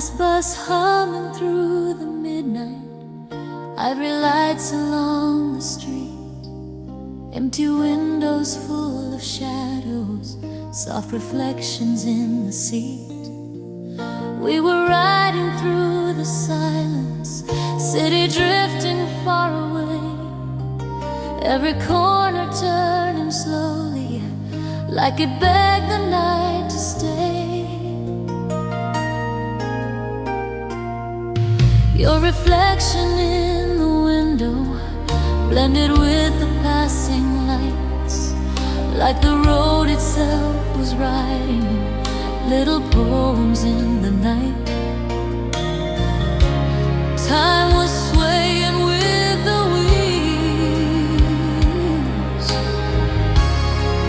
last bus humming through the midnight, ivory lights along the street, empty windows full of shadows, soft reflections in the seat. We were riding through the silence, city drifting far away, every corner turning slowly, like it begged the night to stay. Your reflection in the window blended with the passing lights, like the road itself was writing little poems in the night. Time was swaying with the wheels,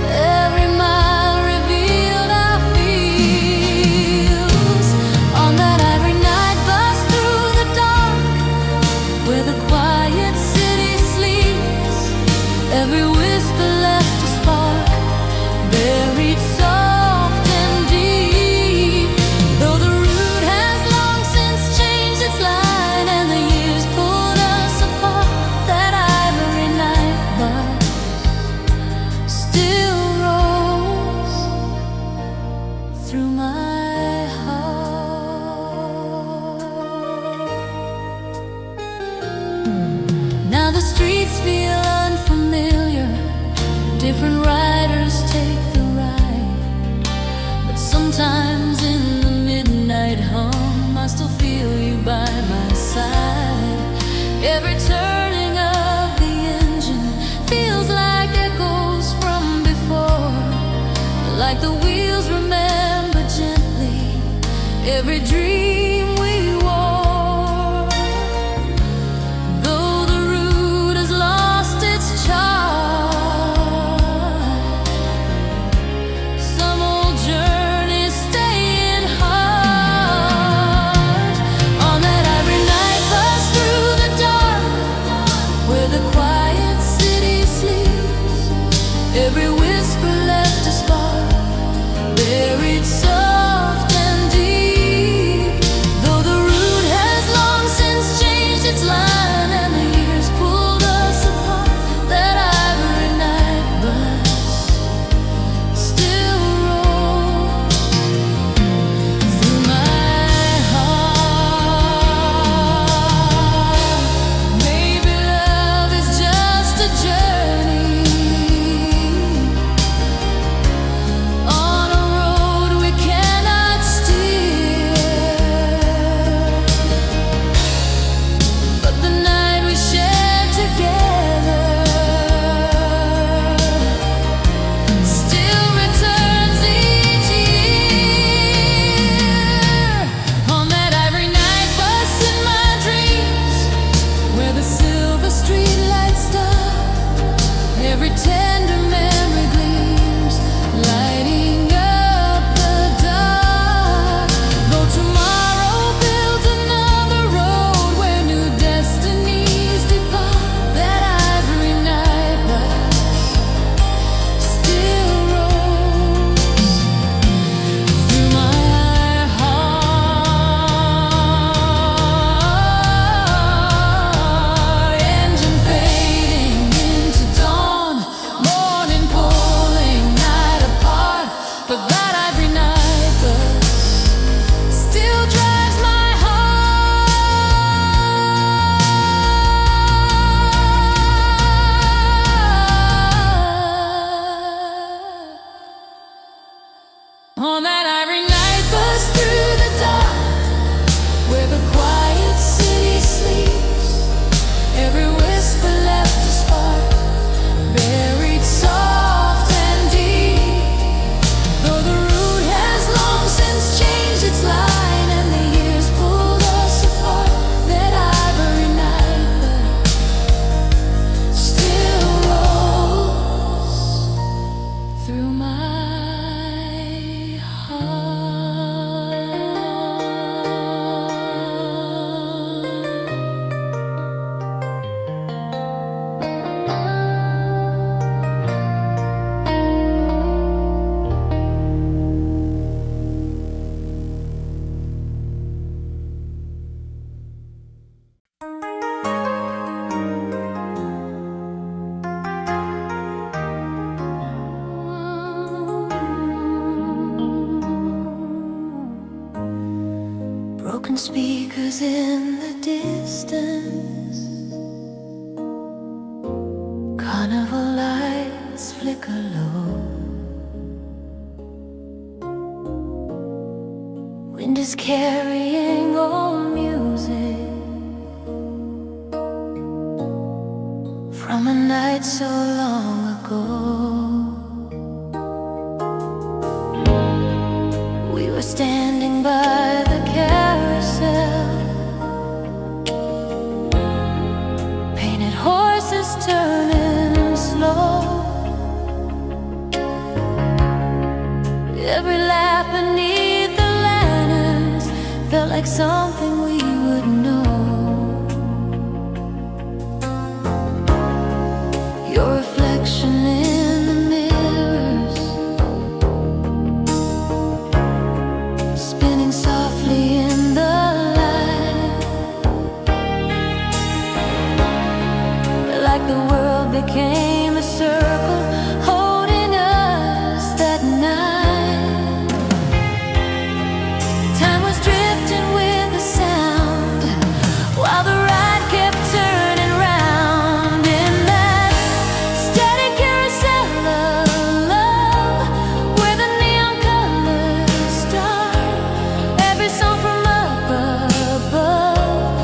every mile revealed our feels. On that ivory night bus through the dark, where the quiet city sleeps, every whisper left a spark, buried soft and deep. Though the route has long since changed its line and the years pulled us apart, that ivory night bus still rolls through my heart. Now the streets feel unfamiliar, different riders take the ride, but sometimes in the midnight hum I still feel you by my side. Every turning of the engine feels like echoes from before, like the wheels remember gently every dream we wore. Though the route has lost its charm, some old journeys stay in heart. On that ivory night bus through the dark, where the quiet city sleeps, every whisper left a spark, buried soft and deep. Broken speakers in the distance, carnival lights flicker low. Wind is carrying old music from a night so long ago. We were standing by the carousel, painted horses turning slow. Every laugh beneath the lanterns felt like something we would know. Your reflection in the mirrors, spinning softly in the light, like the world became a circle holding us that night. Time was drifting with the sound while the ride kept turning round in that steady carousel of love, where the neon colors start. Every song from up above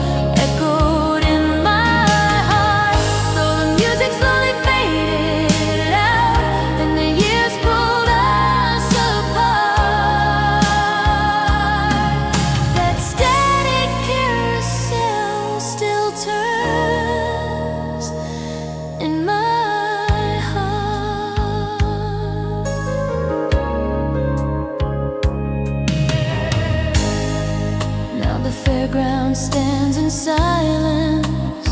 echoed in my heart, though the music slowly faded out and the years pulled us apart. That steady carousel still turns in my heart. Now the fairground stands in silence.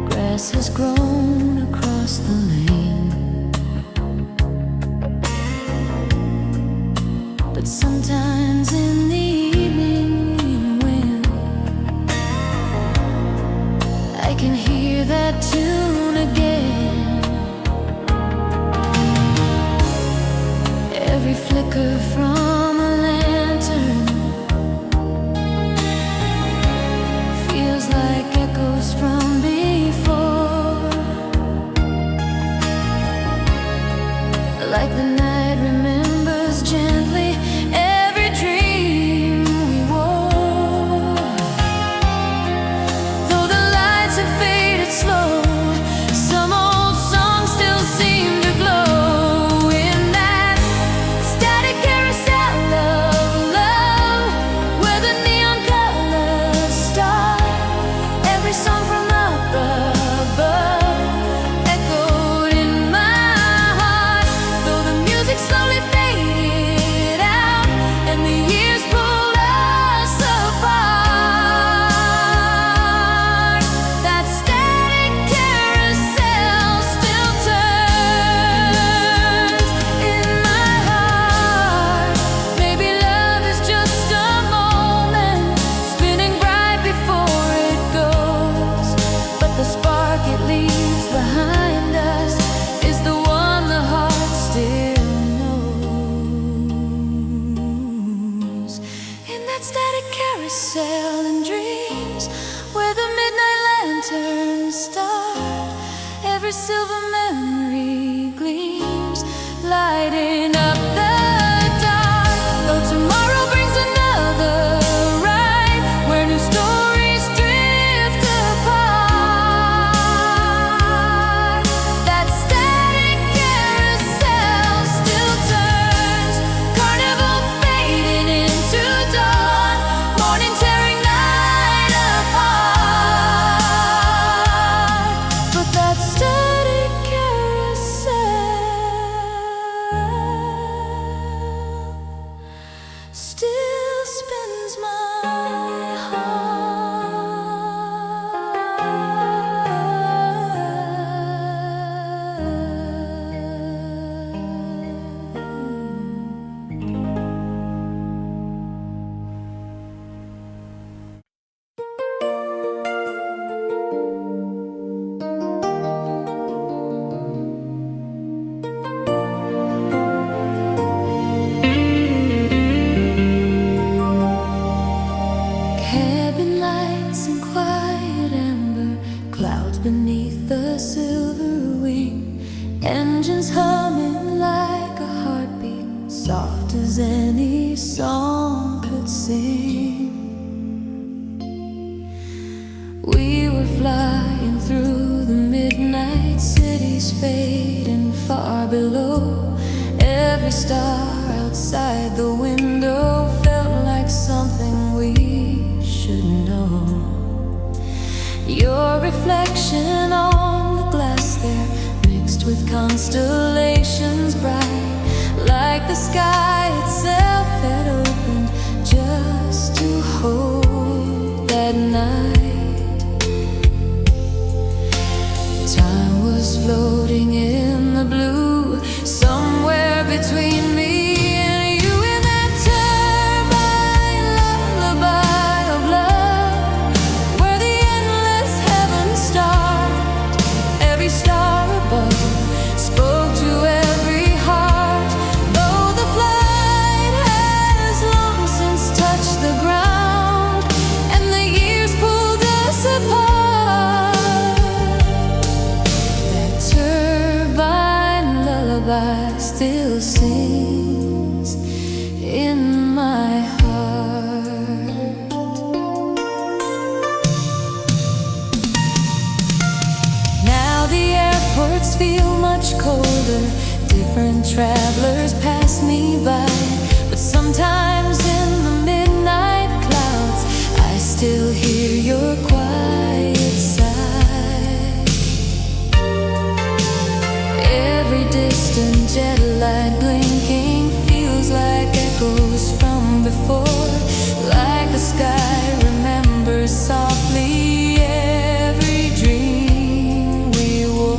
Grass has grown across the lane, but sometimes in the evening wind, I can hear that tune again. Every flicker from a lantern feels like echoes from before, like the night remembers gently every dream we wore. Though the lights have faded slow, some old songs still seem to glow in that static carousel of love, where the neon colors start. Every song from up above echoed in my heart, though the music slowly faded out and the years pulled us apart. That static carousel still turns in my heart. Maybe love is just a moment, spinning bright before it goes, but the spark it leaves behind us is the one the heart still knows. In that static carousel and dreams, where the midnight lanterns start, every silver memory gleams, lighting up the dark. Though tomorrow brings another ride, where new stories drift apart, that static carousel still turns, carnival fading into dawn, morning tearing night apart. But that static carousel still spins my heart. mornings feel much colder. Different travelers pass me by, but sometimes in the midnight clouds I still hear your quiet sigh. Every distant jet light blinking feels like echoes from before, like the sky remembers softly every dream we wore.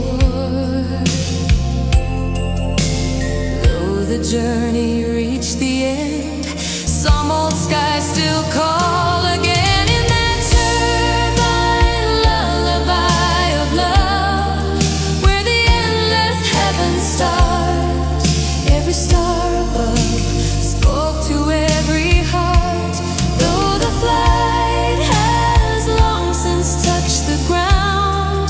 Though the journey reached the end, some old skies still call again in that turbine lullaby of love, where the endless heavens start. Every star above spoke to every heart, though the flight has long since touched the ground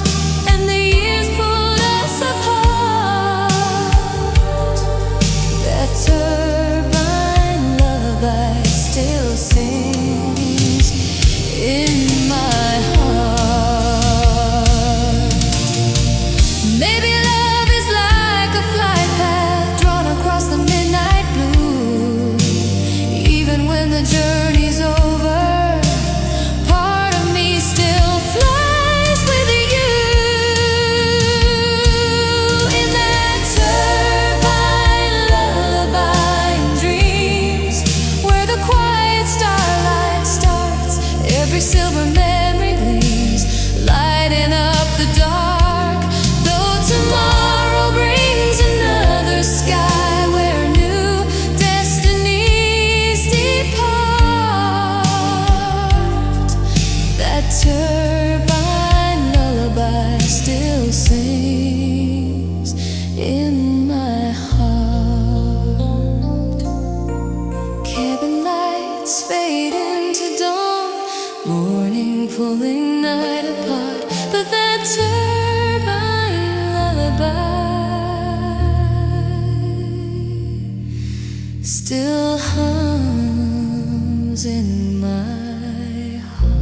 and the years pulled us apart. That turbine lullaby still sings in my heart. Maybe love is like a flight path drawn across the midnight blue. Even when the journey's over, part of me still flies with you. In that turbine lullaby in dreams, where the quiet starlight starts, every silver memory gleams, lighting up the dark. Though tomorrow brings another sky where new destinies depart, that turbine lullaby still sings in my heart. Cabin lights fade into dawn, morning pulling night apart, but that turbine lullaby still hums in my heart.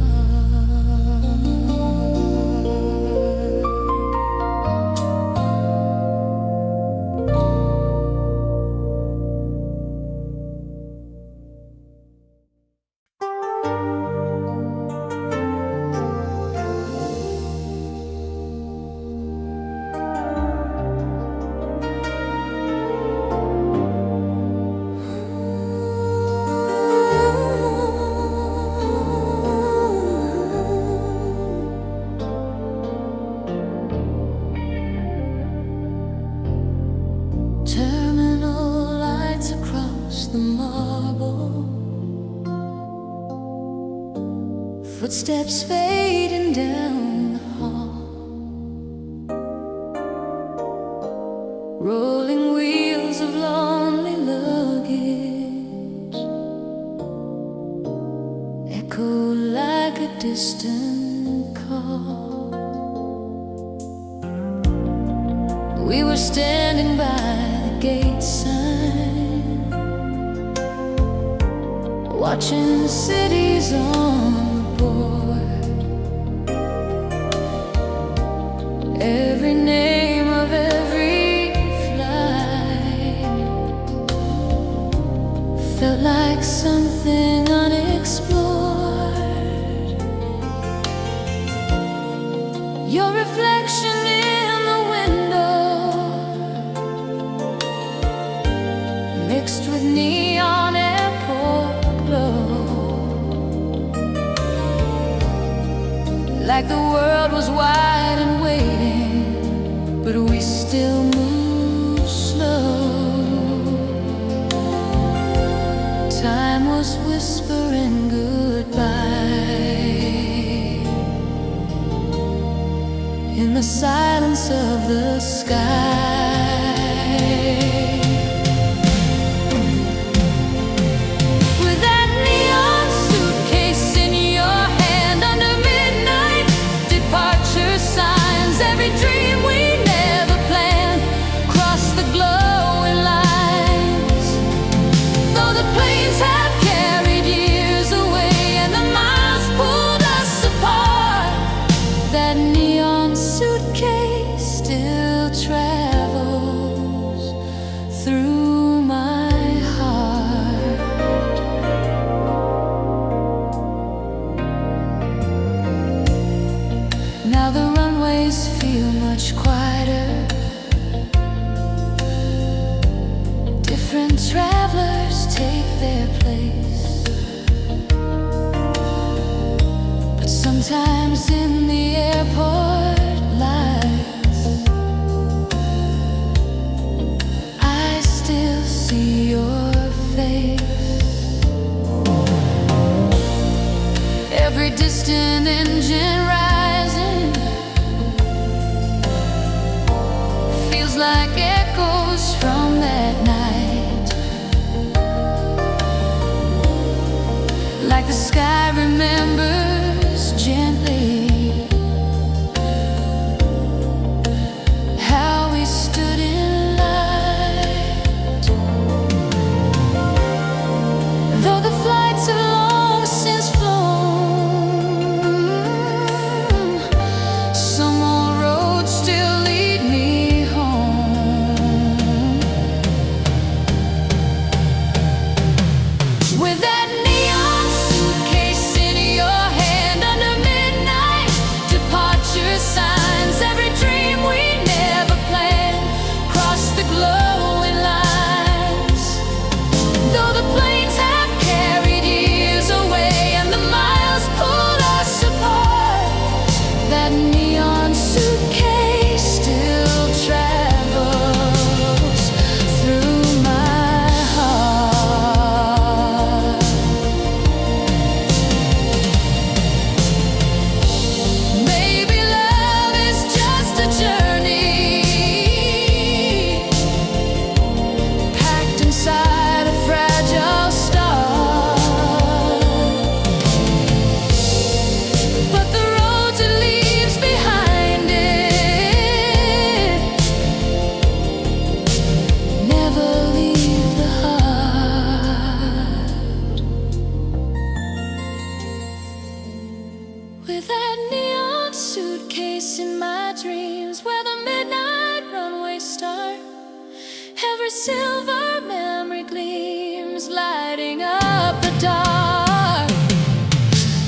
Terminal lights across the marble, footsteps fading down the hall, rolling wheels of lonely luggage echo like a distant call. We were standing by the gate sign, watching cities on the board. Every name of every flight felt like something unexplored. Your reflection in the window, mixed with neon airport glow, like the world was wide and waiting, but we still move slow. Time was whispering goodbye in the silence of the sky. With that neon suitcase in your hand, under midnight departure signs, every dream we never planned crossed the glowing lines. Though the planes have carried years away and the miles pulled us apart, that neon suitcase still travels distant engine rising feels like echoes from that night, like the sky remembers gently how we stood in light. Though the flights have long since flown, some old roads still lead me home. With that neon suitcase in your hand under midnight departure signs, every dream we never planned cross the glowing lines. Though the planes have carried years away and the miles pulled us apart, that neon suitcase still travels through my heart. Maybe love is just a journey packed inside a fragile star, but the roads it leaves behind it never leave the heart. With that neon suitcase in my dreams, where the midnight runways start, every silver memory gleams, lighting up the dark.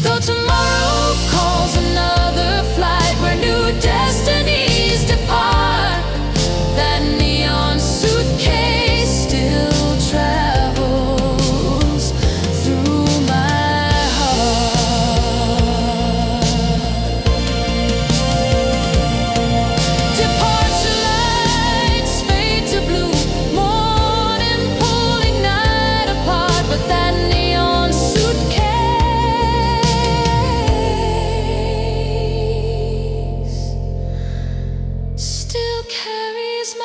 Though tomorrow calls another flight where new destinies depart, that neon suitcase still travels through my heart. Departure lights fade to blue, morning pulling night apart, but that neon suitcase still carries my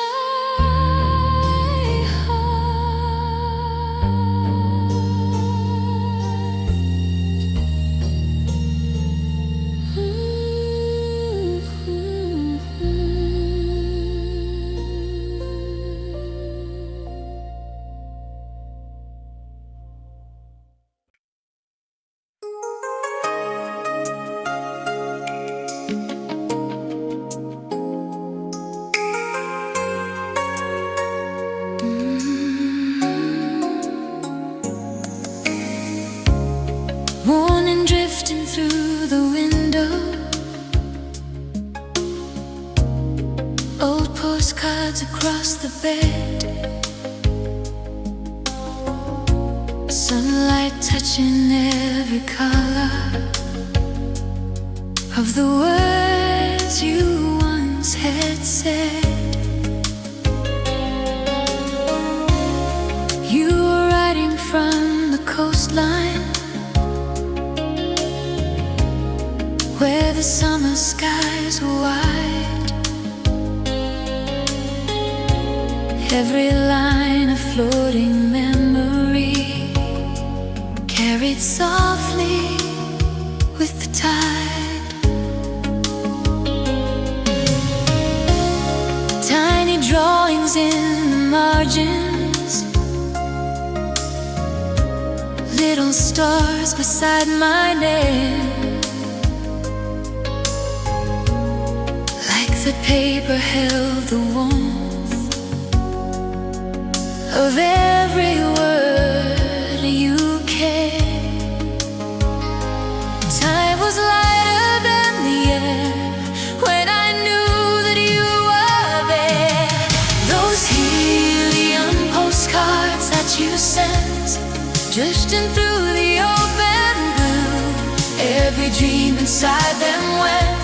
morning drifting through the window, old postcards across the bed, sunlight touching every color of the words you once had said. You were writing from the coastline, where the summer skies were wide, every line a floating memory, carried softly with the tide. Tiny drawings in the margins, little stars beside my name, the paper held the warmth of every word you cared. Time was lighter than the air when I knew that you were there. Those helium postcards that you sent, drifting through the open blue, every dream inside them went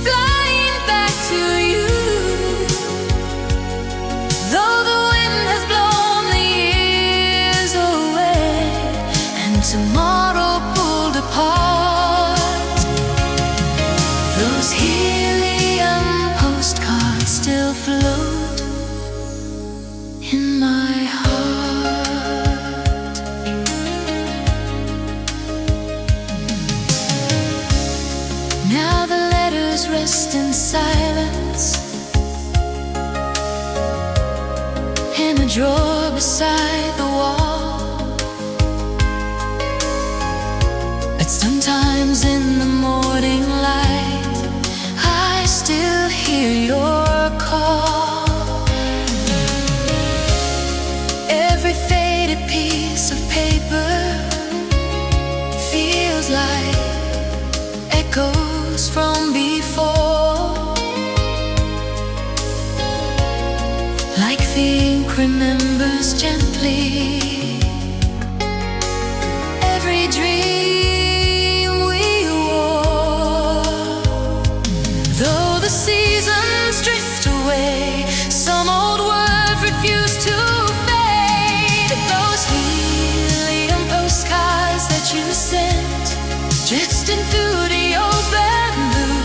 flying back to you. Though the wind has blown the years away and tomorrow pulled apart, silence in a drawer beside the wall. But sometimes in the morning light I still hear your call. Every faded piece of paper feels like echoes from before, like the ink remembers gently every dream we wore. Though the seasons drift away, some old word refused to fade. Those helium postcards that you sent, drifting through the open blue,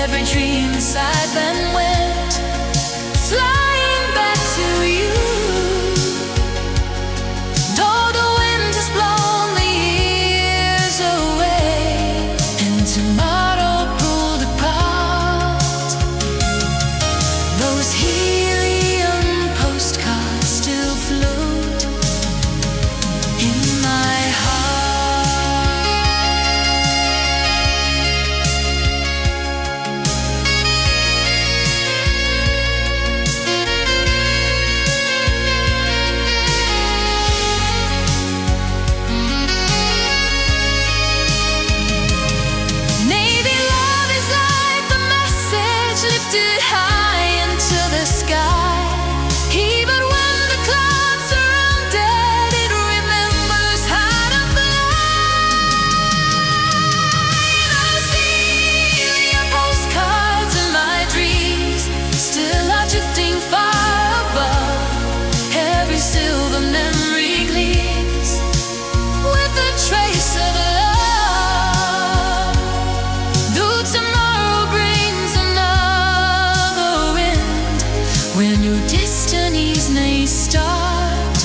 every dream inside them went flying back to you. Though the wind has blown the years away and tomorrow pulled apart, those helium postcards still float in my heart. Maybe love is like the message lifted high into the sky. Even when the clouds surround it, it remembers how to fly. Those helium postcards in my dreams still are drifting far above. Every silver memory gleams with a trace of love. Though tomorrow brings another wind, when your destinies may start,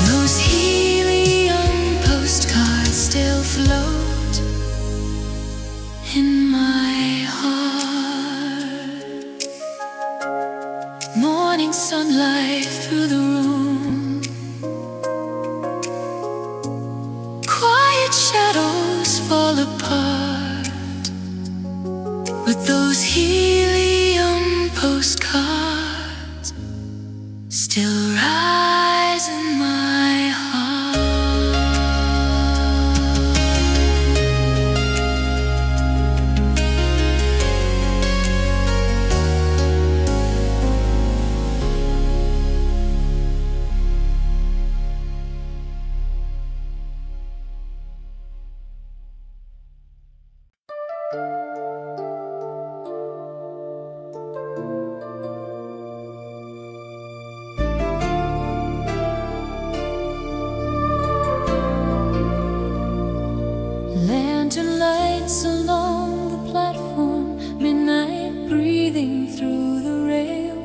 those helium postcards still float in my heart. Morning sunlight through the room, quiet shadows fall apart, but those helium postcards still rise in my heart. Lantern lights along the platform, midnight breathing through the rail,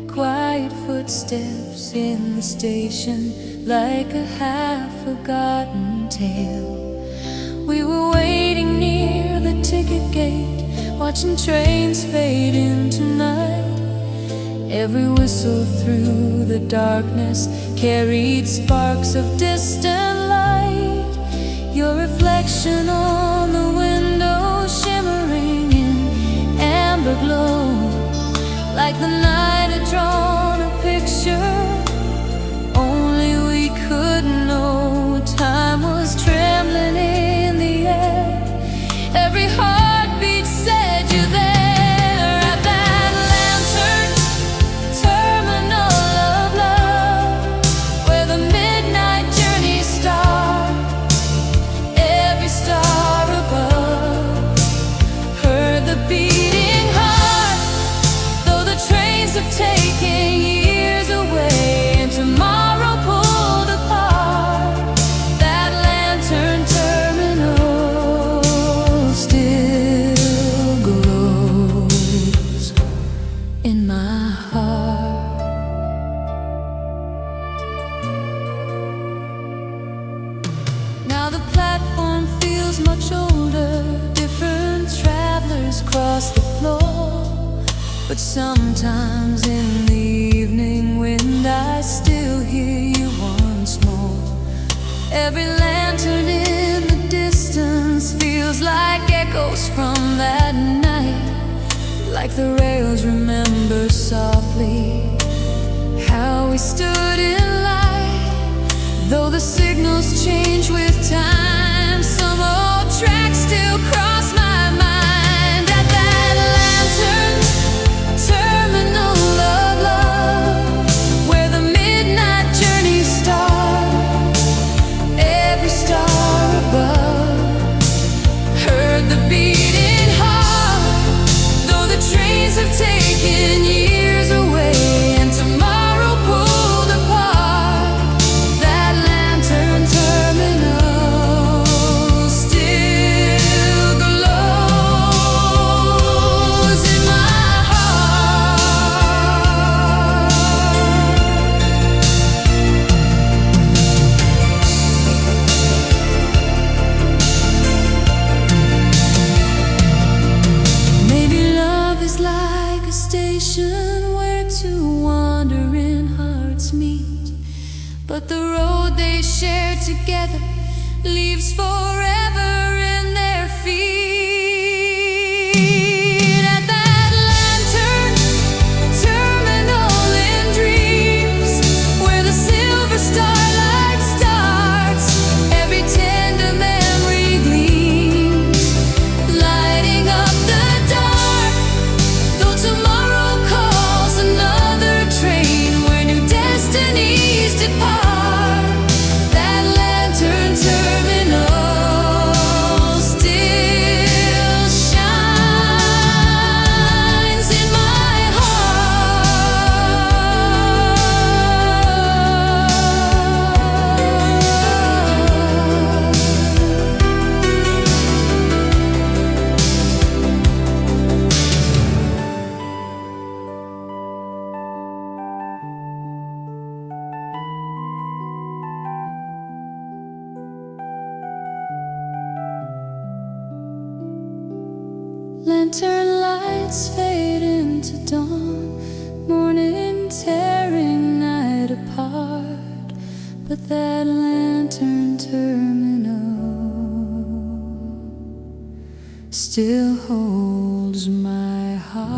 quiet footsteps in the station like a half-forgotten tale. We were waiting near the ticket gate, watching trains fade into night. Every whistle through the darkness carried sparks of distant light. Your reflection on the window shimmering in amber glow, like the night had drawn a picture only we could know. Time was trembling in the air, every heartbeat said you're there. At that lantern terminal of love, where the midnight journey starts, every star above heard the beating heart. Though the trains have taken years away and tomorrow pulled apart, that lantern terminal still glows in my heart. Now the platform feels much older, different travelers across the floor. But sometimes in the evening wind I still hear you once more. Every lantern in the distance feels like echoes from that night. Like the rails remember softly how we stood in light. Though the signals change with time, some old tracks still cross my mind. At that lantern terminal of love, where the midnight journey starts, every star above heard the beating heart. Though the trains have taken years away and tomorrow pulled apart, that lantern terminal still glows in my heart. Maybe love is like a station where two wandering hearts meet, but the road they share together leaves forever in their feet. At that lantern terminal in dreams, where the silver starlight starts, every tender memory gleams, lighting up the dark. Though tomorrow calls another train where new destinies depart, that lantern terminal still shines in my lantern lights fade into dawn, morning tearing night apart, but that lantern terminal still holds my heart.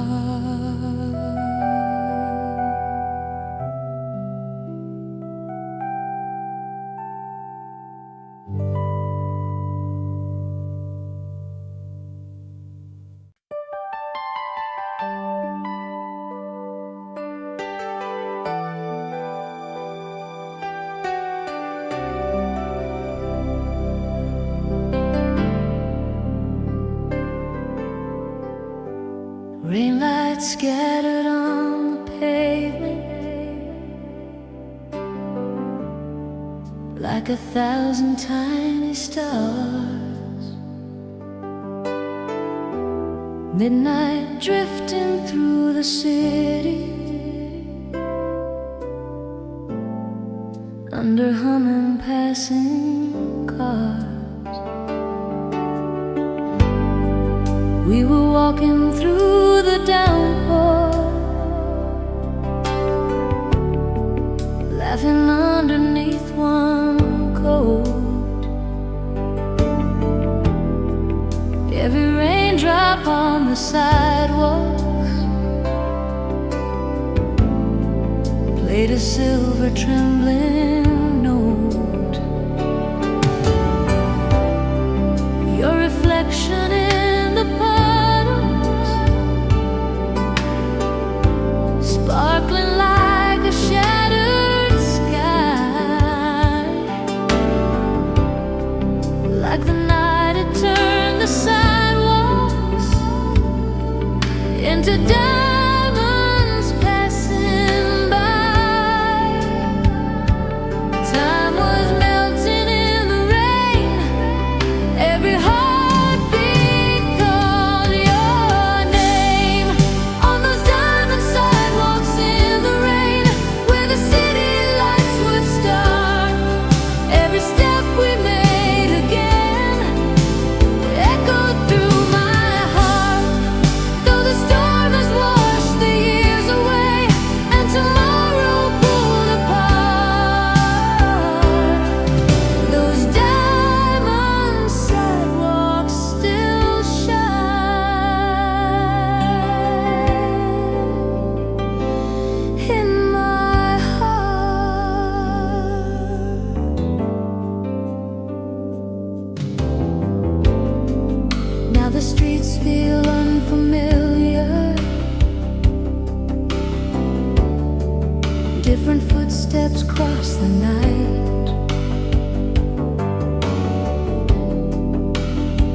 Rain lights scattered on the pavement, like 1,000 tiny stars. Midnight drifting through the city, under humming passing cars. We were walking through the downpour, laughing underneath one coat. Every raindrop on the sidewalk played a silver trembling note. Your reflection in the puddles, sparkling like a shattered sky. Like the night it turned the sidewalks into diamonds passing by. Time was melting in the rain, every heartbeat called your name. On those diamond sidewalks in the rain, where the city lights would start, every step we made again echoed through my heart.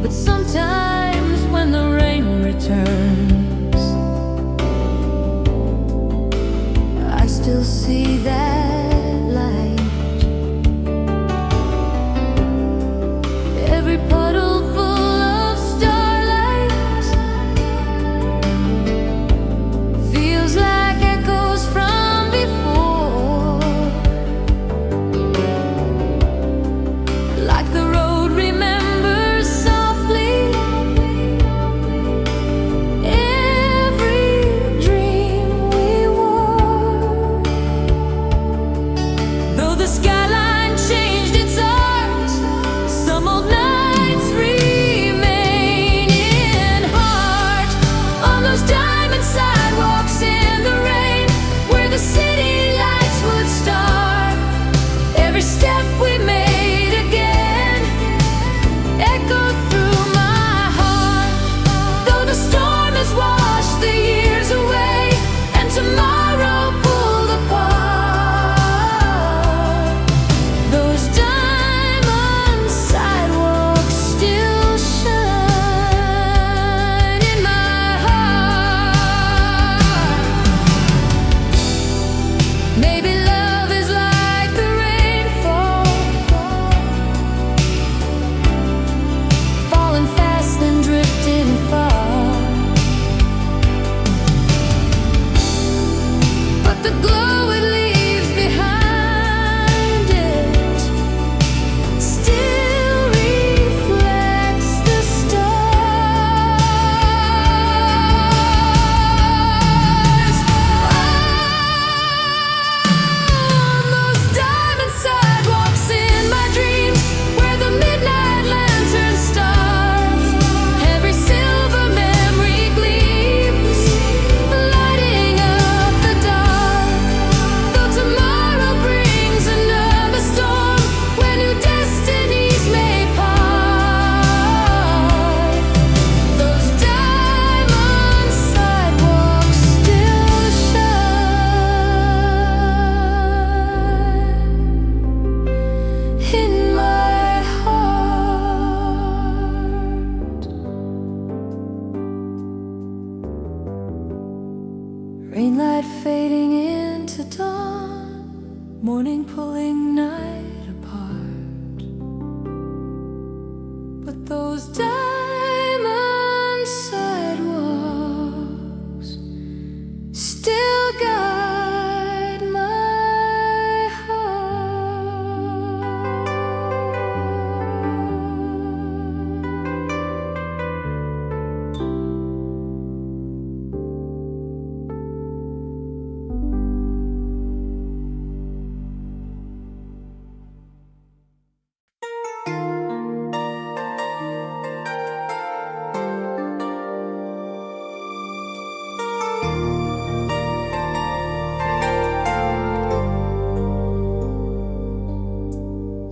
But sometimes when the rain returns, I still see that light. Every puddle full of starlight feels like echoes from before, like the road remembers softly every dream we wore. Though the skyline changed its art, some old nights remain in heart. On those diamond sidewalks in the rain, where the city lights would start, every step we made again echoed through my heart. Though the storm has washed the years away and tomorrow pulled apart, those diamond sidewalks still shine in my heart. Maybe love is like the rainfall, falling fast and drifting far. But the glow it leaves behind it still reflects the stars. On those diamond sidewalks in my dreams, where the midnight lantern stars, every silver memory gleams, lighting up the dark. Though tomorrow brings another storm, when new destinies may part, those diamond sidewalks still shine in my heart. Rainlight fading into dawn, morning pulling night apart. But those diamond sidewalks still guide my heart.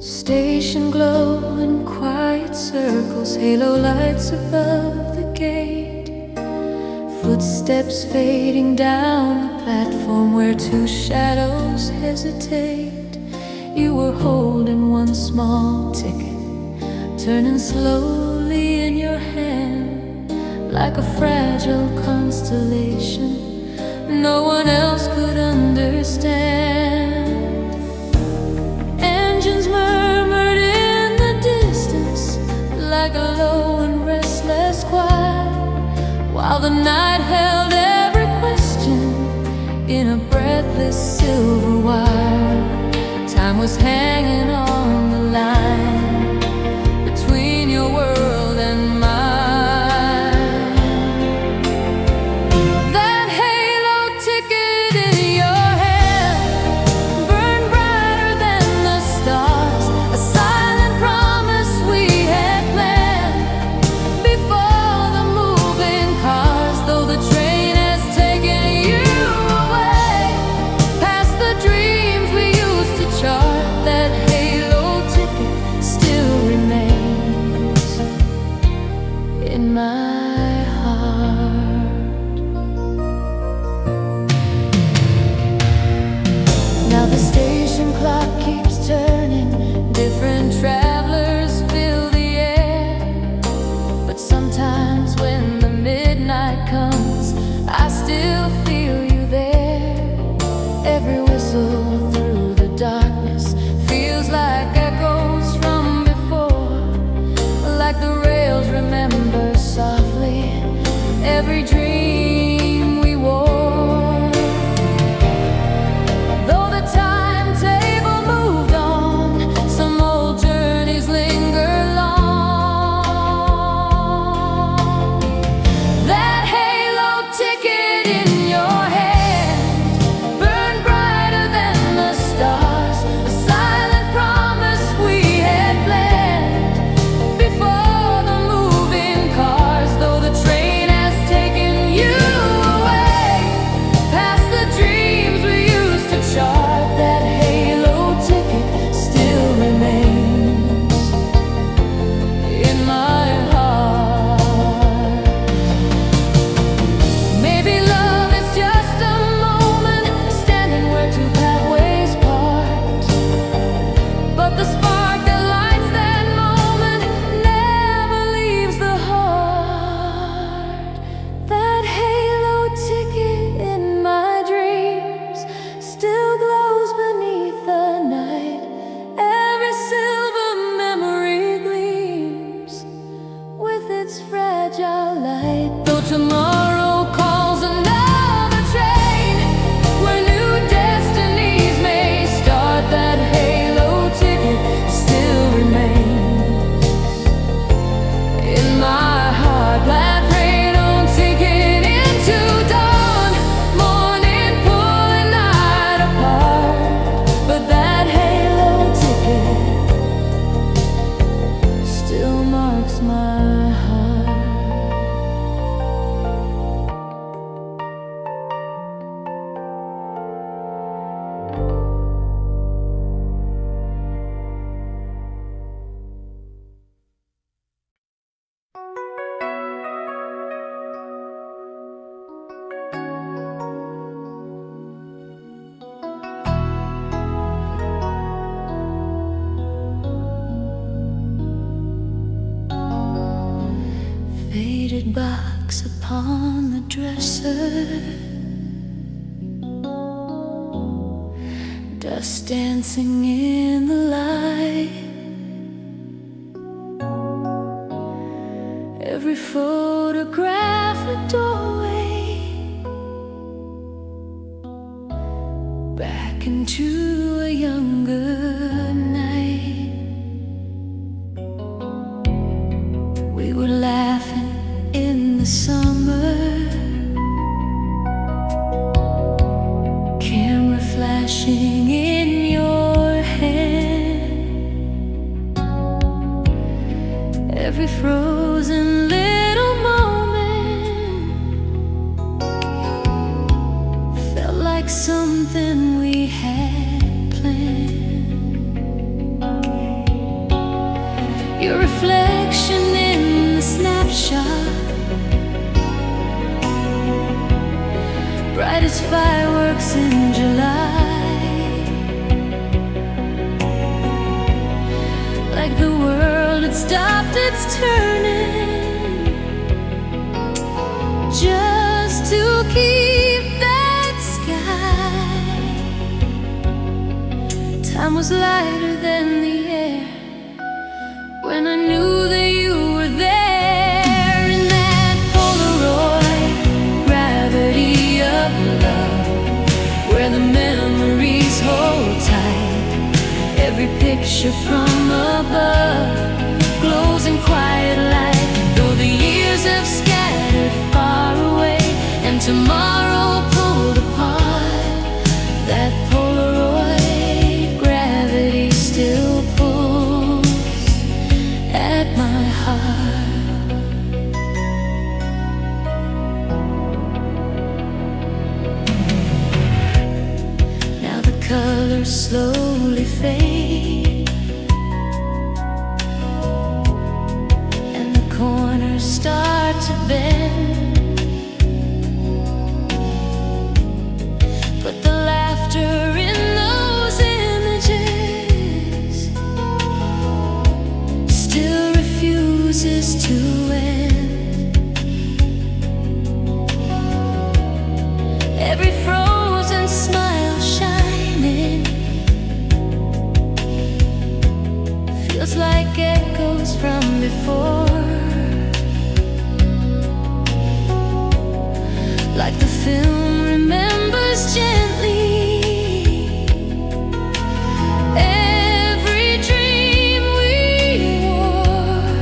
Station glow in quiet circles, halo lights above the gate, footsteps fading down the platform where two shadows hesitate. You were holding one small ticket, turning slowly in your hand, like a fragile constellation no one else could understand. Engines murmured in the distance, like a low and restless choir, while the night held every question in a breathless silver wire. Time was hanging on the line between your world and mine. That halo ticket in your hand burned brighter than the stars, a silent promise we had planned before the moving cars. Though the train has taken you away past the dreams we used to chart, that halo faded box upon the dresser, dust dancing in the light. Every photograph a doorway back into a younger night. We were laughing in the summer, camera flashing in your hand. Every frozen little moment felt like something we had planned. Your reflection in the snapshot, bright as fireworks in July, like the world had stopped its turning just to keep that sky. Time was lighter than the air when I knew that you were there. In that Polaroid gravity of love, where the memories hold tight. Every picture from above glows in quiet light, though the years have scattered far away and tomorrow pulled apart. That Polaroid gravity still pulls at my heart. Now the colors slowly fade, and the corners start to bend, but the laughter in those images still refuses to end. Every frozen smile shining feels like echoes from before, like the film remembers gently every dream we wore.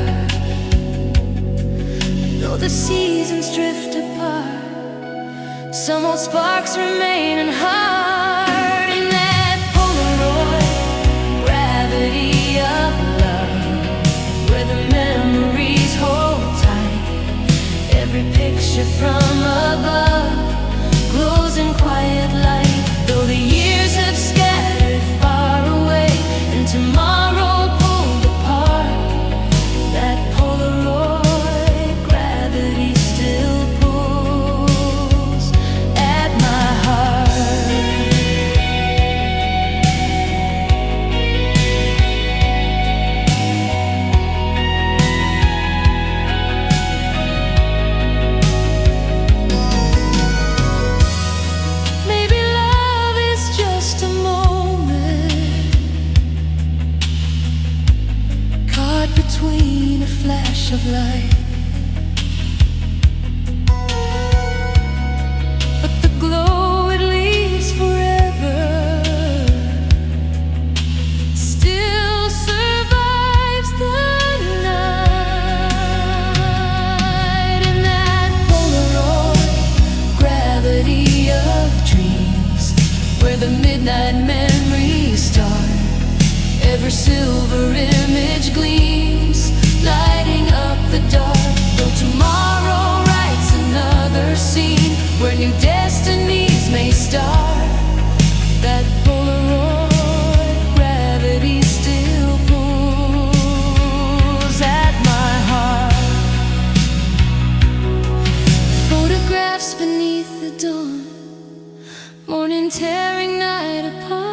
Though the seasons drift apart, some old sparks remain in heart. In that Polaroid gravity of love, where the memories hold tight. Every picture from above glows in quiet light, though the years have scattered far away and tomorrow pulled apart. That Polaroid gravity still pulls at my heart. Maybe love is just a moment caught between a flash of light, but the glow it leaves forever still survives the night. In that Polaroid gravity of dreams, where the midnight memories start. Every silver image gleams, lighting up the dark. Though tomorrow writes another scene where new destinies may start. That Polaroid gravity still pulls at my heart. Photographs beneath the dawn, morning tearing night apart.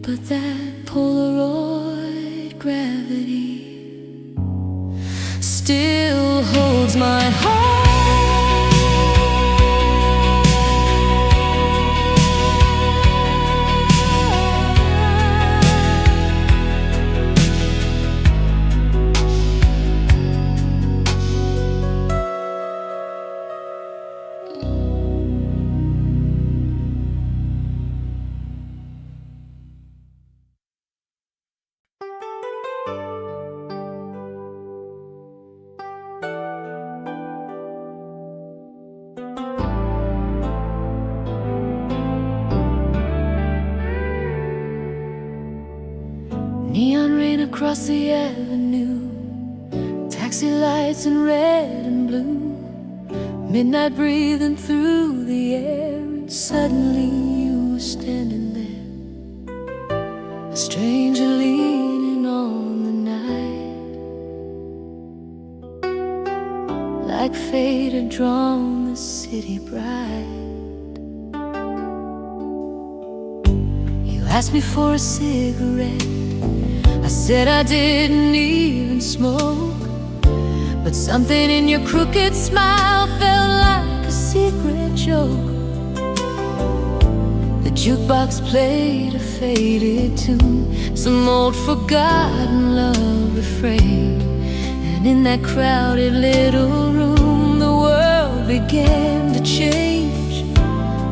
But that Polaroid gravity still holds my heart. Neon rain across the avenue, taxi lights in red and blue, midnight breathing through the air, and suddenly you were standing there, a stranger leaning on the night, like fate had drawn the city bright. You asked me for a cigarette, I said I didn't even smoke, but something in your crooked smile felt like a secret joke. The jukebox played a faded tune, some old forgotten love refrain, and in that crowded little room the world began to change.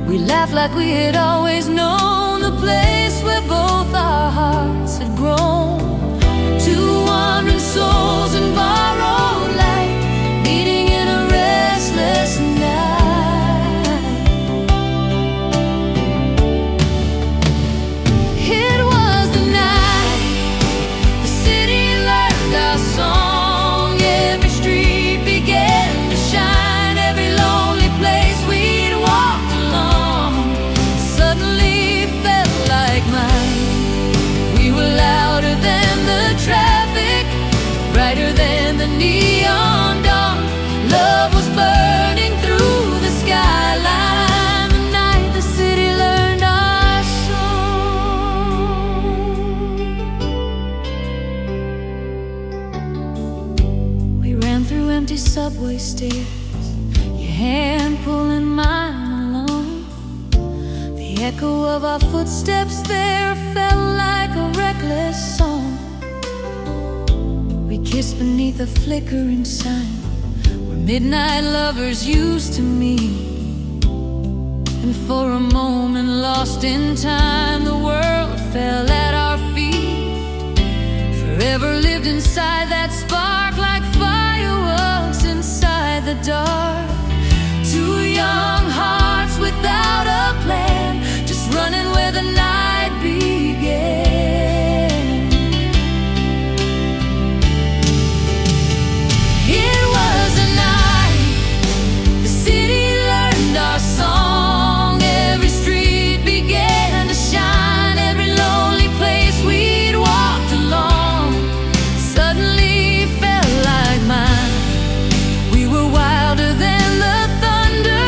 We laughed like we had always known, the place where both our hearts had grown. Two wandering souls in borrowed light, meeting in a restless night. It was the night the city learned our song. Every street began to shine, every lonely place we'd walked along suddenly felt like mine. We were louder than the traffic, brighter than the neon dawn. Love was burning through the skyline, the night the city learned our song. We ran through empty subway stairs, your hand pulling mine along. The echo of our footsteps there felt like a reckless song. We kissed beneath a flickering sign, where midnight lovers used to meet. And for a moment, lost in time, the world fell at our feet. Forever lived inside that spark, like fireworks inside the dark. Two young hearts without a plan, just running where the night began. It was a night the city learned our song. Every street began to shine, every lonely place we'd walked along suddenly felt like mine. We were wilder than the thunder,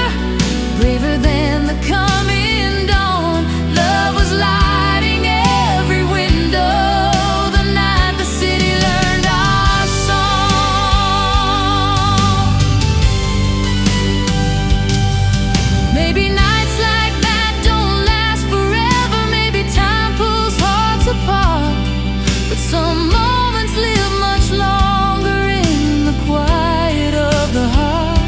braver than the coming dawn. Love was lighting every window, the night the city learned our song. Maybe nights like that don't last forever, maybe time pulls hearts apart, but some moments live much longer in the quiet of the heart.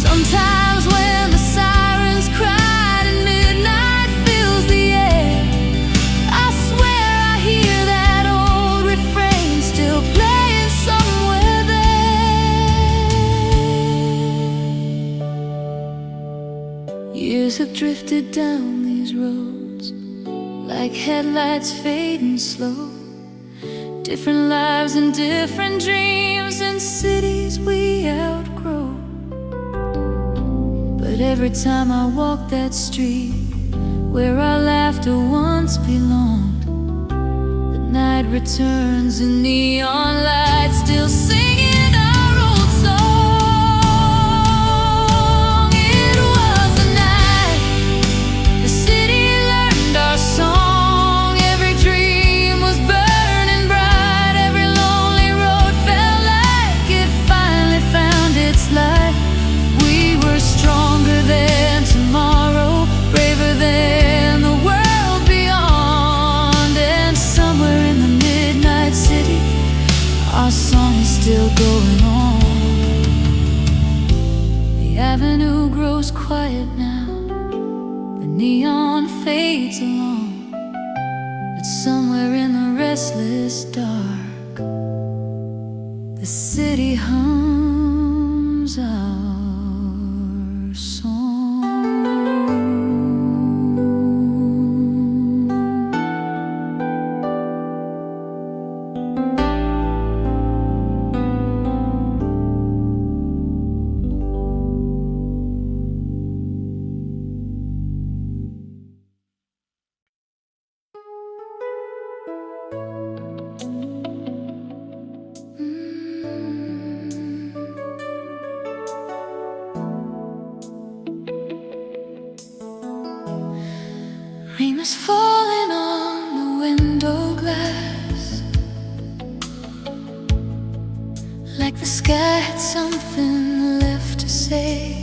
Sometimes when the sirens cried and midnight fills the air, I swear I hear that old refrain still playing somewhere there. Years have drifted down these roads, like headlights fading slow. Different lives and different dreams in cities we outgrow. But every time I walk that street where our laughter once belonged, the night returns in neon lights, still singing our old song. It was the night the city learned our song. Every dream was burning bright, every lonely road felt like restless dark, the city hums our song. Rain is falling on the window glass, like the sky had something left to say.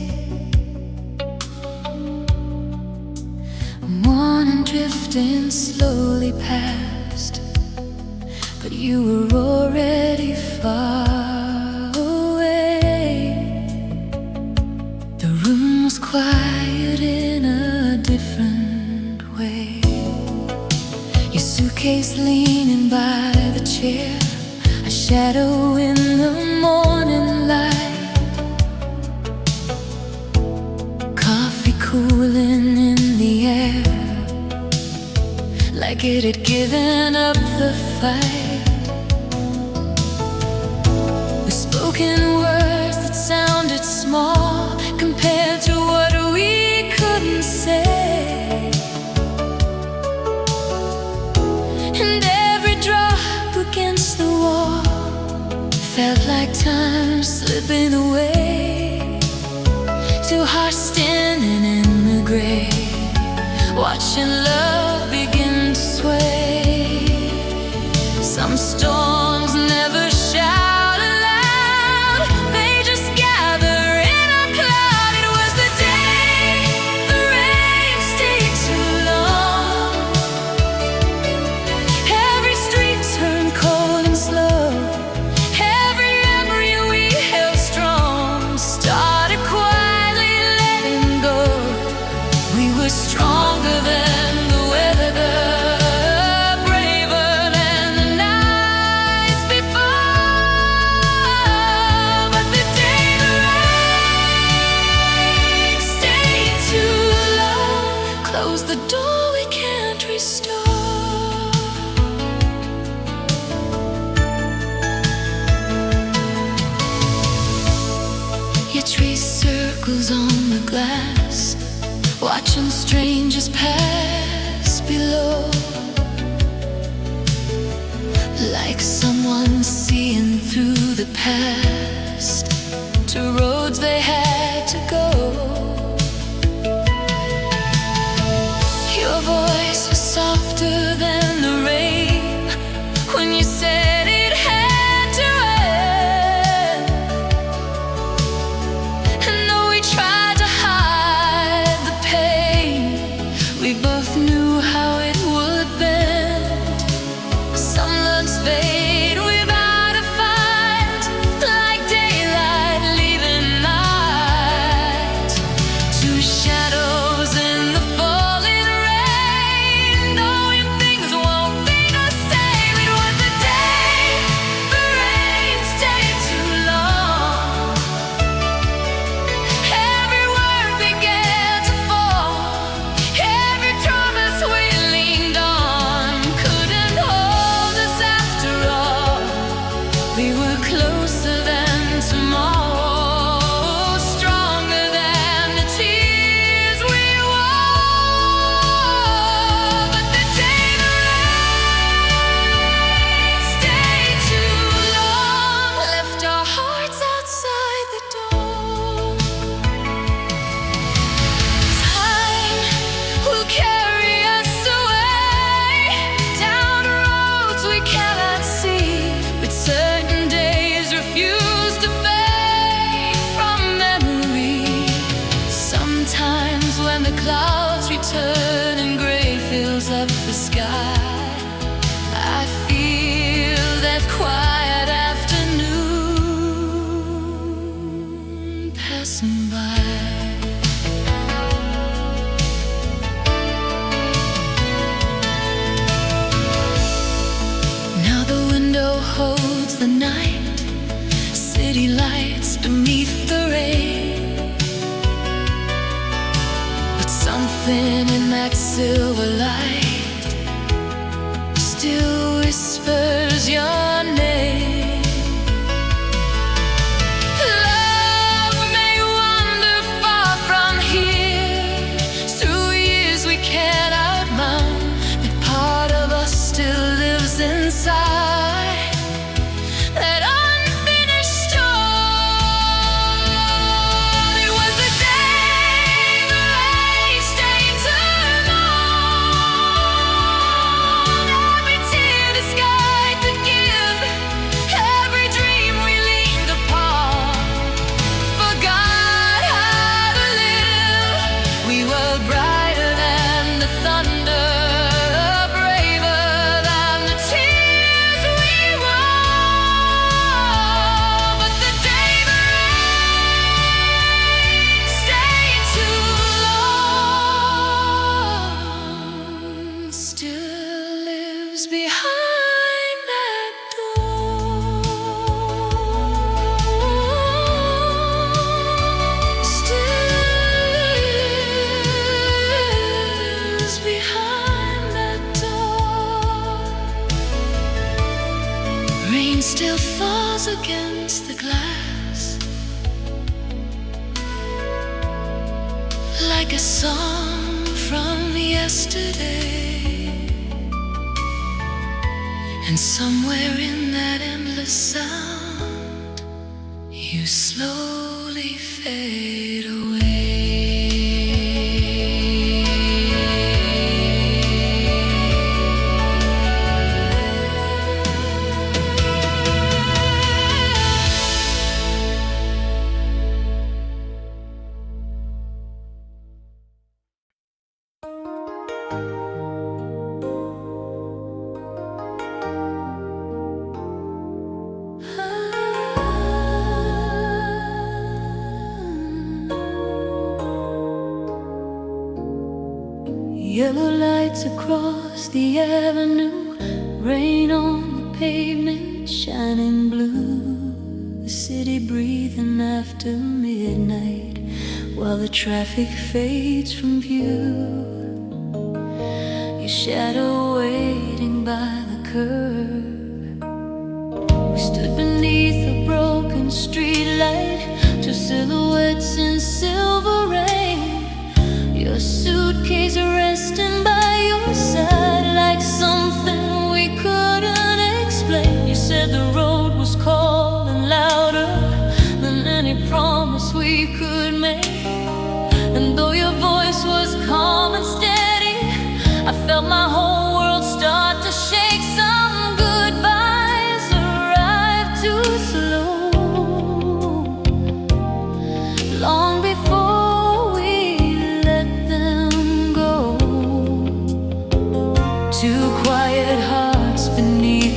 Morning drifting slowly past, but you were already far away. The room was quiet in a different way. Your suitcase leaning by the chair, a shadow in the morning light. Coffee cooling in the air, like it had given up the fight. With spoken words that sounded small compared to what we couldn't say. And every drop against the wall felt like time slipping away. Two hearts standing in the grave, watching love begin to sway. Some storms never shout aloud, they just gather in a cloud. It was the day the rain stayed too long. Every street turned cold and slow. Every memory we held strong started quietly letting go. We were stronger than the weather, braver than the nights before. But the day the rain stayed too long, close the door we can't restore. You trace circles on the glass, watching strangers pass below, like someone seeing through the past to roads they had to go. Your voice was softer than the rain when you said it had to end. And though we tried to hide the pain, we both knew how it would bend. Some loves fade without a fight, like daylight leaving night. Two shadows in the falling rain, knowing things won't be the same. It was the day the rain stayed too long. Every word began to fall. Every promise we leaned on couldn't hold us after all. We were closer than tomorrow, stronger than the tears we wore. But the day the rain stayed too long, left our hearts outside the door. Time will carry us away down roads we cannot see, but certain days refuse to fade from memory. Sometimes when the clouds return and gray fills up the sky, I feel that quiet afternoon passing by. the night, city lights beneath the rain. But something in that silver light still whispers your name. Inside that unfinished story, it was the day the rain stayed too long. Every tear the sky could give, every dream we leaned upon, forgot how to live. We were brighter than the thunder, still falls against the glass like a song from yesterday. And somewhere in that endless sound, you slowly fade away. Yellow lights across the avenue, rain on the pavement, shining blue. The city breathing after midnight, while the traffic fades from view. Your shadow waiting by the curb. We stood beneath a broken streetlight, two silhouettes in silver rain. Your suitcase resting by your side like something we couldn't explain. You said the road was calling louder than any promise we could make. And though your voice was calm and steady, I felt my whole world start to shake. Some goodbyes arrived too slow, long before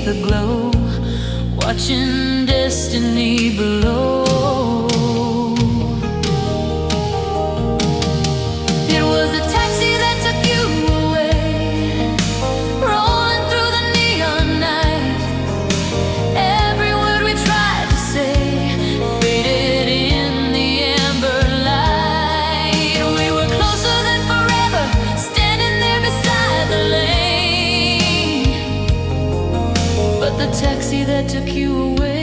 the glow, watching destiny below. It was a taxi that took you away, rolling through the neon night. Every word we tried to say faded in the amber light. We were closer than forever, standing there beside the lane. But the taxi that took you away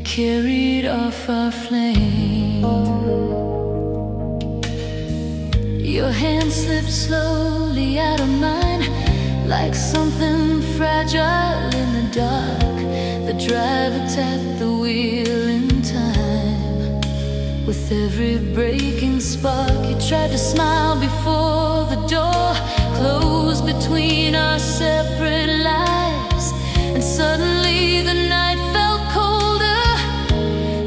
carried off our flame. Your hand slipped slowly out of mine, like something fragile in the dark. The driver tapped the wheel in time. With every breaking spark, you tried to smile before the door closed between our separate lives. And suddenly the night felt colder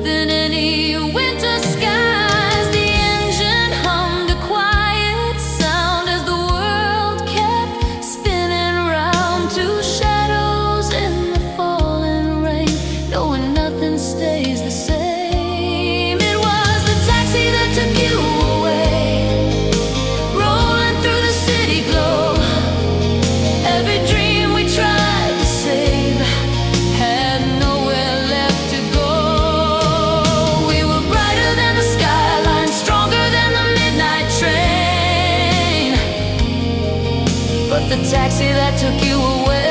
than any winter skies. The engine hummed a quiet sound as the world kept spinning round. Two shadows in the falling rain, knowing nothing stays the same. It was the taxi that took you away, rolling But the taxi that took you away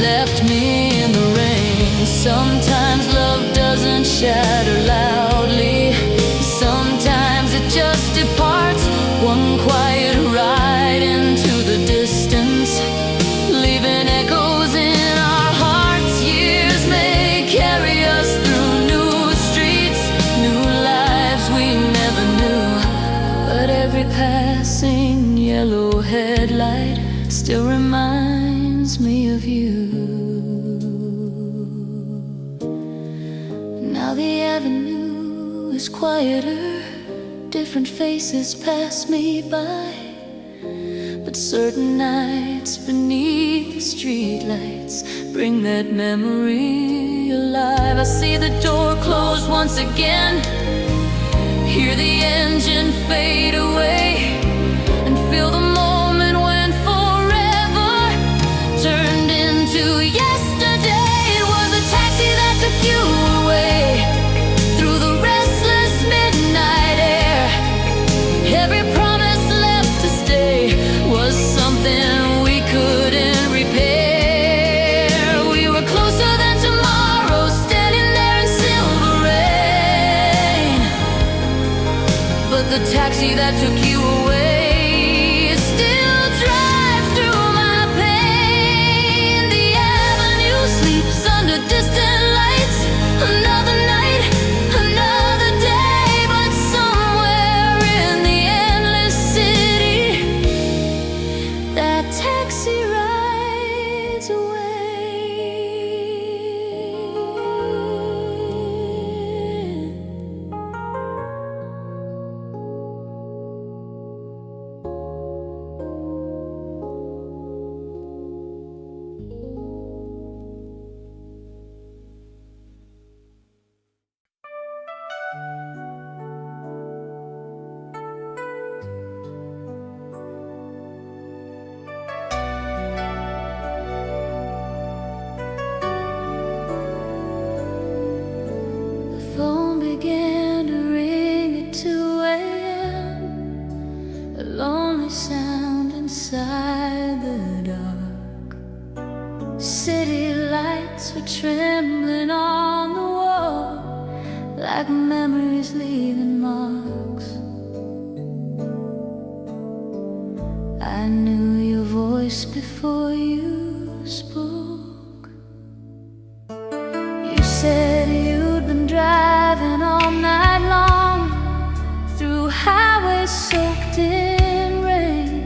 left me in the rain. Sometimes love doesn't shatter loudly, sometimes it just departs, one quiet ride into the distance, leaving echoes in our hearts. Years may carry us through new streets, new lives we never knew, but every passing yellow headlight still reminds me of you. Now the avenue is quieter, different faces pass me by, but certain nights beneath the streetlights bring that memory alive. I see the door close once again, hear the engine fade away, and feel the moment when forever turned into yesterday. It was a taxi that took you away through the restless midnight air. Every promise left to stay was something we couldn't repair. We were closer than tomorrow, standing there in silver rain. But the taxi that took you away still drives through my pain. The avenue sleeps under distant lights. Another night, another day, but somewhere in the endless city, that taxi rides away. The phone began to ring at 2 a.m., a lonely sound inside the dark. City lights were trembling on the wall, like memories leaving marks. I knew your voice before you spoke. You said you'd been driving all night long through highways soaked in rain.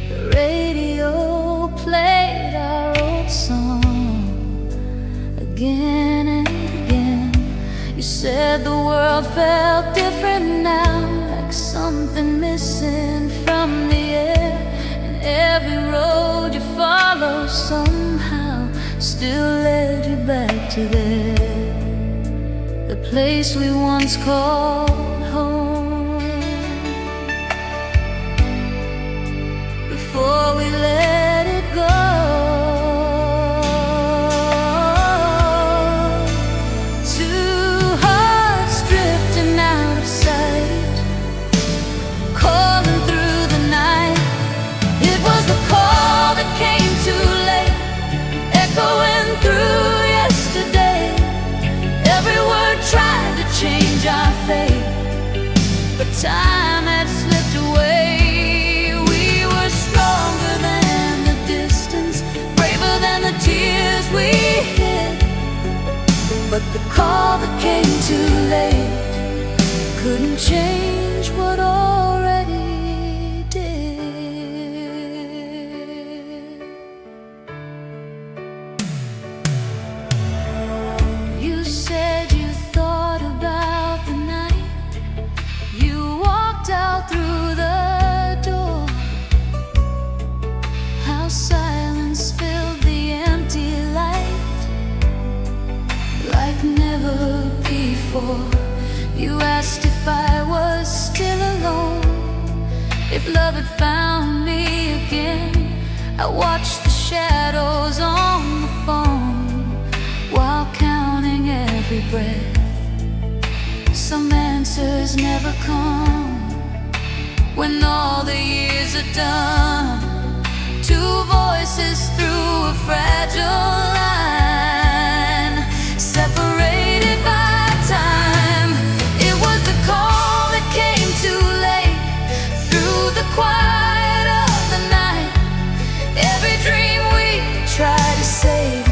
The radio played our old song again and again. You said the world felt different now, like something missing from the air, and every road you follow somehow still led you back to there, the place we once called home. Before we let it go, two hearts drifting out of sight, calling through the night. It was the call that came too late, echoing through yesterday. Every word tried to change our fate, but time had slipped away. We were stronger than the distance, braver than the tears we hid, but the call that came too late couldn't change what already did. You said you thought about the night you walked out through the door, how silence filled the empty light like never before. You asked if I was still alone, if love had found me again. I watched the shadows on the phone while counting every breath. Some answers never come, when all the years are done. Two voices through a fragile line, separated by time. It was the call that came too late, through the quiet of the night. Every dream we tried to save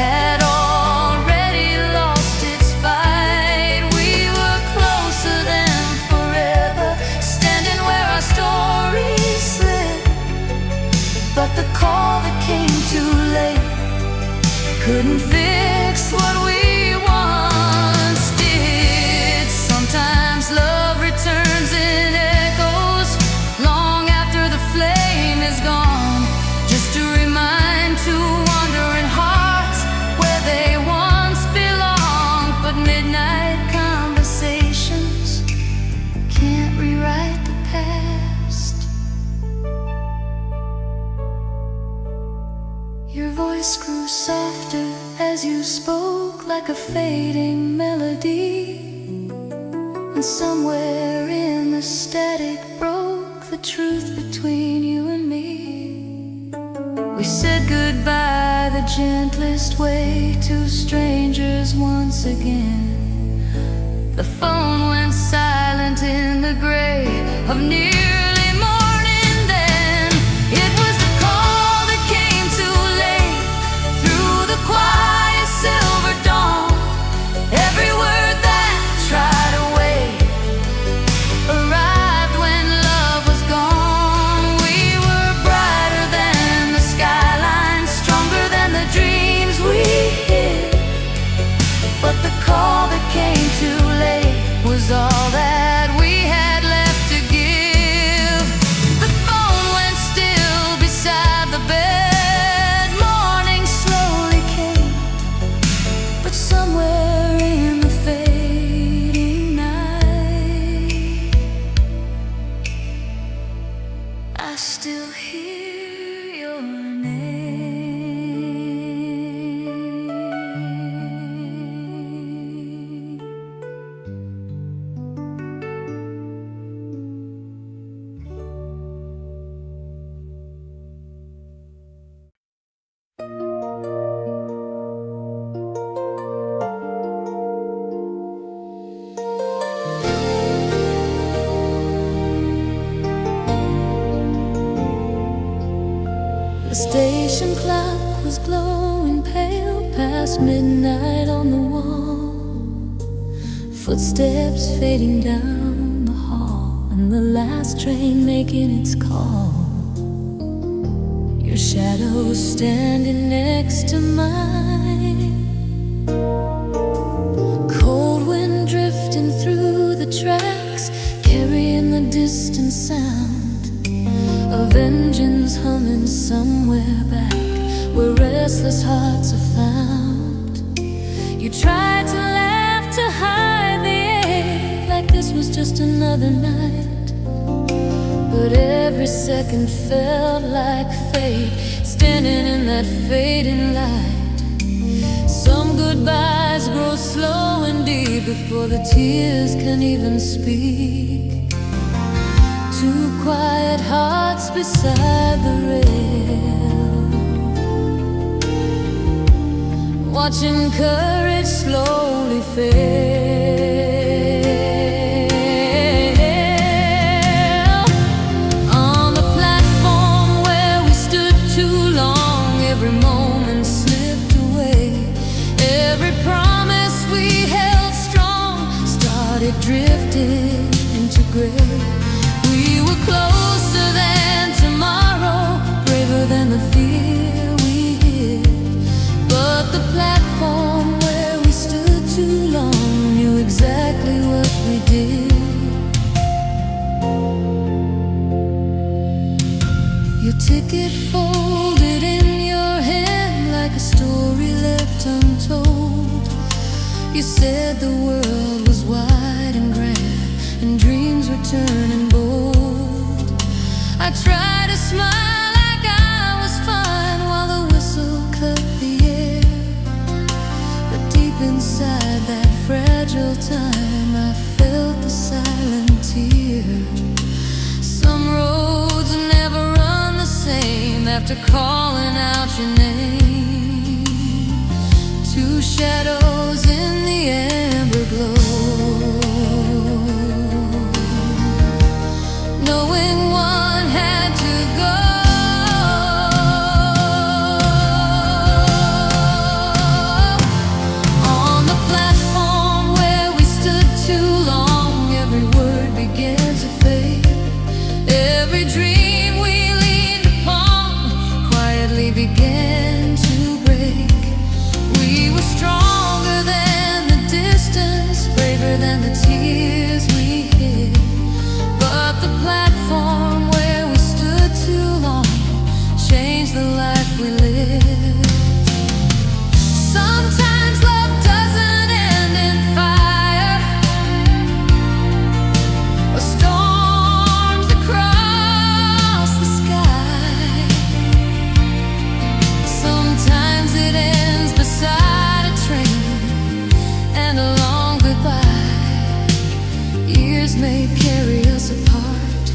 had already lost its fight. We were closer than forever, standing where our stories slid. But the call that came too late couldn't fix what we once did. Sometimes love returns in echoes, long after the flame is gone, just to remind two wandering hearts where they once belonged. But midnight conversations can't rewrite the past. Your voice grew softer as you spoke, like a fading melody, and somewhere in the static broke the truth between you and me. We said goodbye the gentlest way to strangers once again. The phone went silent in the gray of nearly morning then. It was the call that came too late, through the quiet silver dawn. Every word that tried to wait arrived when love was gone. We were brighter than the skyline, stronger than the dreams we hid. But the call that came too late was all that we had left to give. The phone went still beside the bed. Morning slowly came, but somewhere in the fading night, I still hear your name. The station clock was glowing pale past midnight on the wall. Footsteps fading down the hall, and the last train making its call. Your shadow standing next to mine. Cold wind drifting through the tracks, carrying the distant sound of engines humming somewhere back where restless hearts are found. You tried to laugh to hide the ache, like this was just another night. But every second felt like fate, standing in that fading light. Some goodbyes grow slow and deep before the tears can even speak. Two quiet hearts beside the rail, watching courage slowly fail. On the platform where we stood too long, every moment slipped away. Every promise we held strong started drifting into gray. We were closer than tomorrow, braver than the fear we hid. But the platform where we stood too long knew exactly what we did. Your ticket folded in your hand like a story left untold. You said the world was wide and grand, and dreams were turning bold. I tried to smile like I was fine while the whistle cut the air. But deep inside that fragile time, I felt the silent tear. Some after calling out your name. Two shadows in the amber glow, knowing one had to go. On the platform where we stood too long, every word began to fade. Every dream we leaned upon quietly began to break. We were stronger than the distance, braver than the tears we hid. But the platform where we stood too long changed the life we lived. Sometimes love doesn't end in fire or storms across the sky. Sometimes it ends beside a train and a long goodbye. Years may carry us apart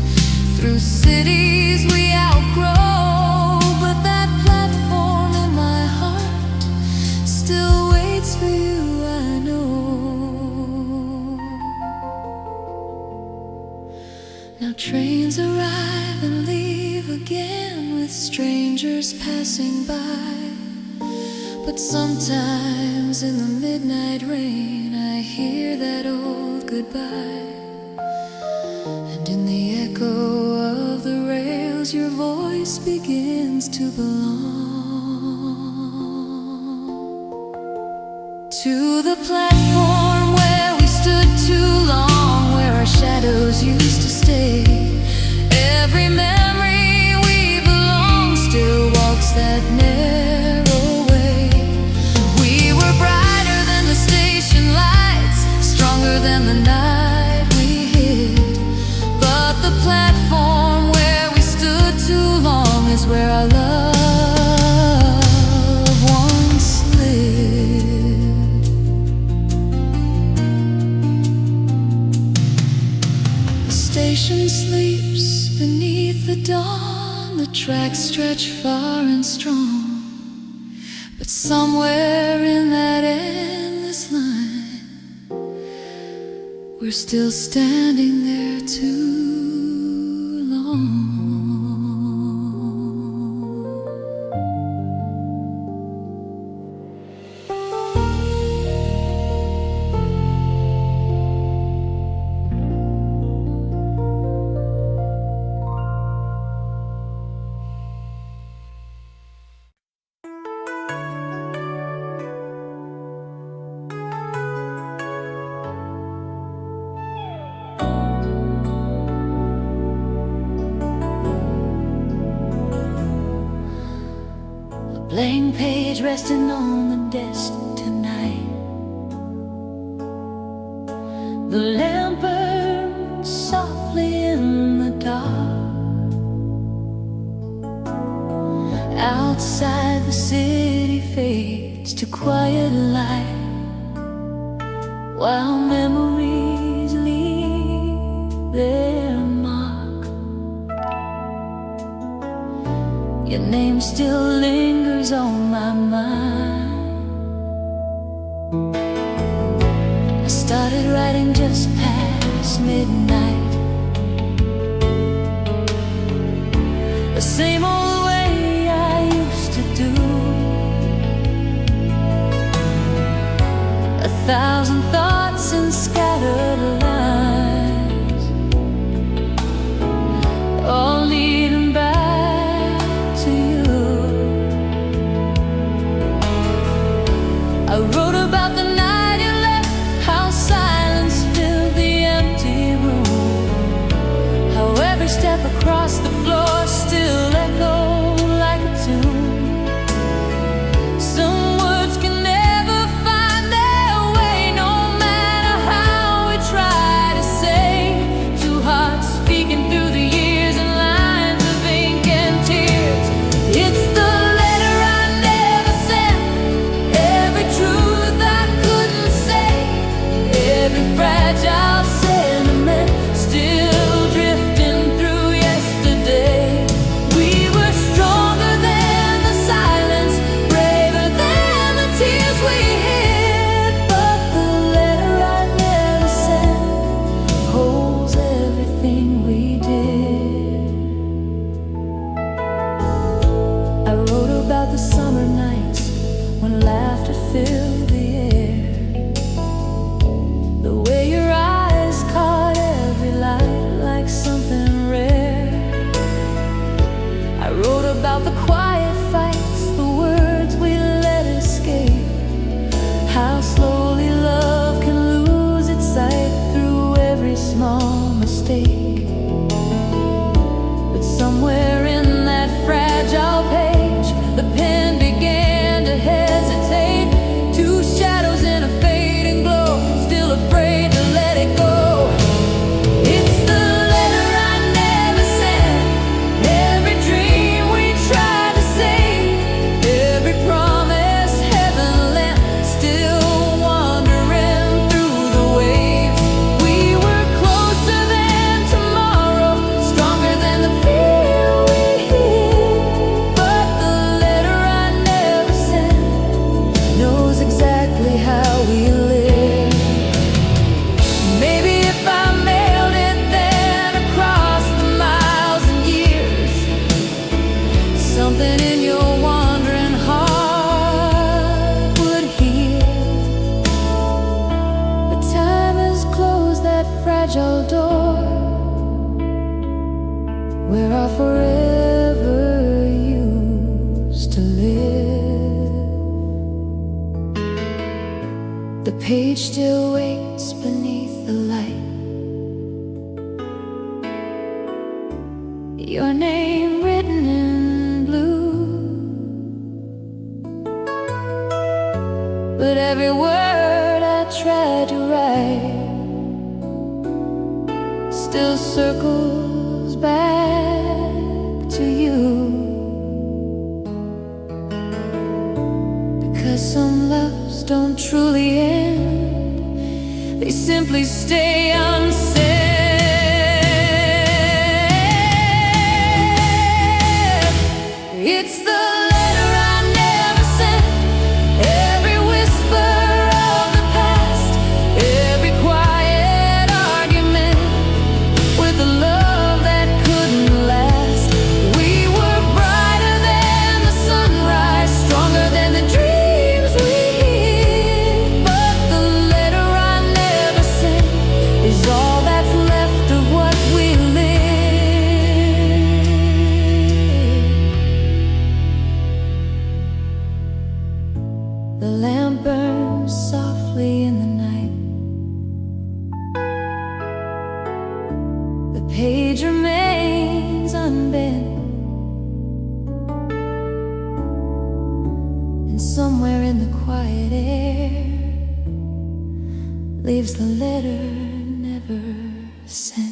through cities we outgrow, but that platform in my heart still waits for you, I know. Now trains arrive and leave again with strangers passing by, but sometimes in the midnight rain I hear that old goodbye. And in the echo of the rails your voice begins to belong to the platform where we stood too long, where our shadows used to stay. Every memory we belong still walks that narrow way. We were brighter than the station lights, stronger than the night we hid. But the platform where we stood too long is where our love once lived. The station sleeps beneath the dawn, the tracks stretch far and strong, but somewhere in that endless line we're still standing there too long. Blank page resting on the desk tonight. The lamp burns softly in the dark. Outside the city fades to quiet light, while memories leave their mark. Your name still lingers on my mind. I started writing just past midnight, the same old way I used to do. 1,000 thoughts and scattered lines, all leading back to you. I wrote about the night you left, how silence filled the empty room, how every step across the floor still echoed like a tune. Some words can never find their way, no mistake. But somewhere in that fragile page, the pen began to hesitate. Two shadows in a fading glow, still afraid to let it go. It's the letter I never sent, every dream we tried to save, every promise heaven lent, still wandering through the waves. We were closer than tomorrow, stronger than the fear we hid. But the letter I never sent knows exactly how we live. Maybe if I mailed it then across the miles and years, something in your wandering heart would hear. But time has closed that fragile door where our forever used to live. The page still waits beneath the light, your name written in blue. But every word I tried to write still circles back to you. Because some loves don't truly end, they simply stay unsaid. It's the letter I never sent, every whisper of the past, every quiet argument with a love that couldn't last. We were brighter than the sunrise, stronger than the dreams we hid. But the letter I never sent is all that's left of what we lived. The lamp burns softly in the night, the page remains unbent, and somewhere in the quiet air leaves the letter never sent.